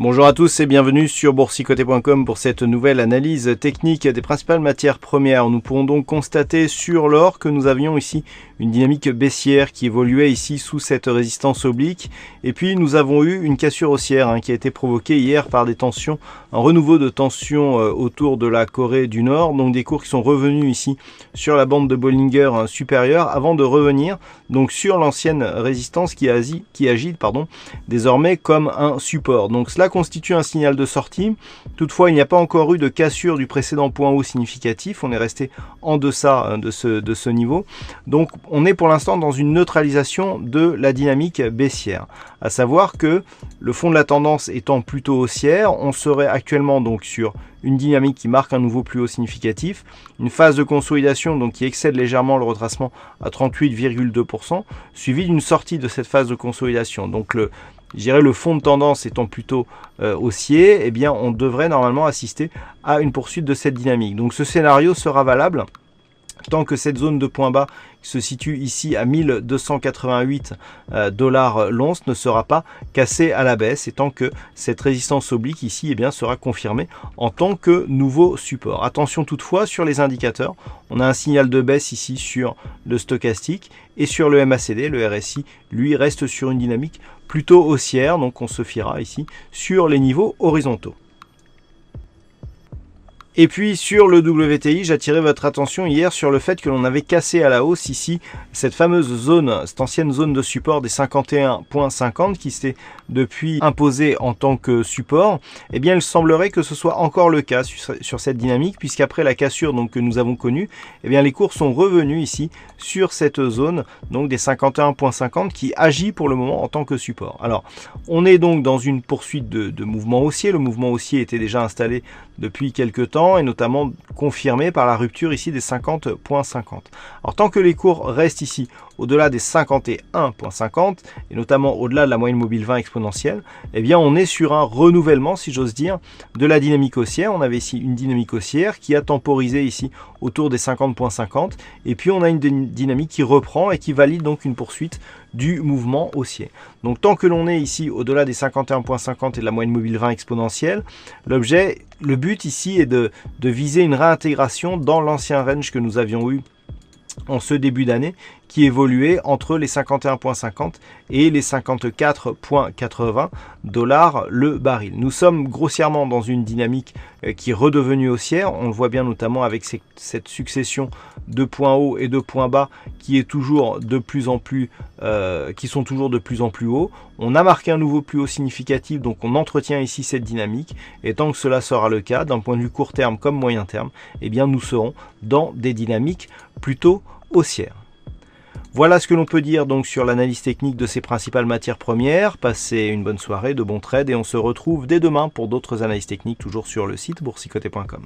Bonjour à tous et bienvenue sur boursicoté.com pour cette nouvelle analyse technique des principales matières premières. Nous pourrons donc constater sur l'or que nous avions ici une dynamique baissière qui évoluait ici sous cette résistance oblique. Et puis nous avons eu une cassure haussière qui a été provoquée hier par des tensions, un renouveau de tensions autour de la Corée du Nord. Donc des cours qui sont revenus ici sur la bande de Bollinger supérieure avant de revenir donc sur l'ancienne résistance qui agit désormais comme un support. Donc cela constitue un signal de sortie. Toutefois, il n'y a pas encore eu de cassure du précédent point haut significatif. On est resté en deçà de ce niveau. Donc on est pour l'instant dans une neutralisation de la dynamique baissière. À savoir que le fond de la tendance étant plutôt haussière, on serait actuellement donc sur une dynamique qui marque un nouveau plus haut significatif, une phase de consolidation donc qui excède légèrement le retracement à 38,2%, suivi d'une sortie de cette phase de consolidation. Donc le fond de tendance étant plutôt haussier, eh bien on devrait normalement assister à une poursuite de cette dynamique. Donc ce scénario sera valable tant que cette zone de point bas qui se situe ici à 1288 $ l'once ne sera pas cassée à la baisse et tant que cette résistance oblique ici sera confirmée en tant que nouveau support. Attention toutefois sur les indicateurs, on a un signal de baisse ici sur le stochastique et sur le MACD, le RSI lui reste sur une dynamique plutôt haussière, donc on se fiera ici sur les niveaux horizontaux. Et puis sur le WTI, j'attirais votre attention hier sur le fait que l'on avait cassé à la hausse ici cette fameuse zone, cette ancienne zone de support des 51,50 qui s'était depuis imposée en tant que support. Eh bien il semblerait que ce soit encore le cas sur cette dynamique, puisqu'après la cassure donc, que nous avons connue, eh bien les cours sont revenus ici sur cette zone donc des 51,50 qui agit pour le moment en tant que support. Alors on est donc dans une poursuite de mouvement haussier. Le mouvement haussier était déjà installé depuis quelques temps et notamment confirmé par la rupture ici des 50,50. Alors tant que les cours restent ici au-delà des 51,50 et notamment au-delà de la moyenne mobile 20 exponentielle, eh bien on est sur un renouvellement, si j'ose dire, de la dynamique haussière. On avait ici une dynamique haussière qui a temporisé ici autour des 50,50 et puis on a une dynamique qui reprend et qui valide donc une poursuite du mouvement haussier. Donc tant que l'on est ici au-delà des 51,50 et de la moyenne mobile 20 exponentielle, le but ici est de viser une réintégration dans l'ancien range que nous avions eu en ce début d'année qui évoluait entre les 51,50 et les 54,80 $ le baril. Nous sommes grossièrement dans une dynamique qui est redevenue haussière. On le voit bien notamment avec cette succession de points hauts et de points bas qui est toujours de plus en plus, qui sont toujours de plus en plus hauts. On a marqué un nouveau plus haut significatif, donc on entretient ici cette dynamique. Et tant que cela sera le cas, d'un point de vue court terme comme moyen terme, eh bien nous serons dans des dynamiques plutôt haussières. Voilà ce que l'on peut dire donc sur l'analyse technique de ces principales matières premières. Passez une bonne soirée, de bons trades et on se retrouve dès demain pour d'autres analyses techniques toujours sur le site boursicoté.com.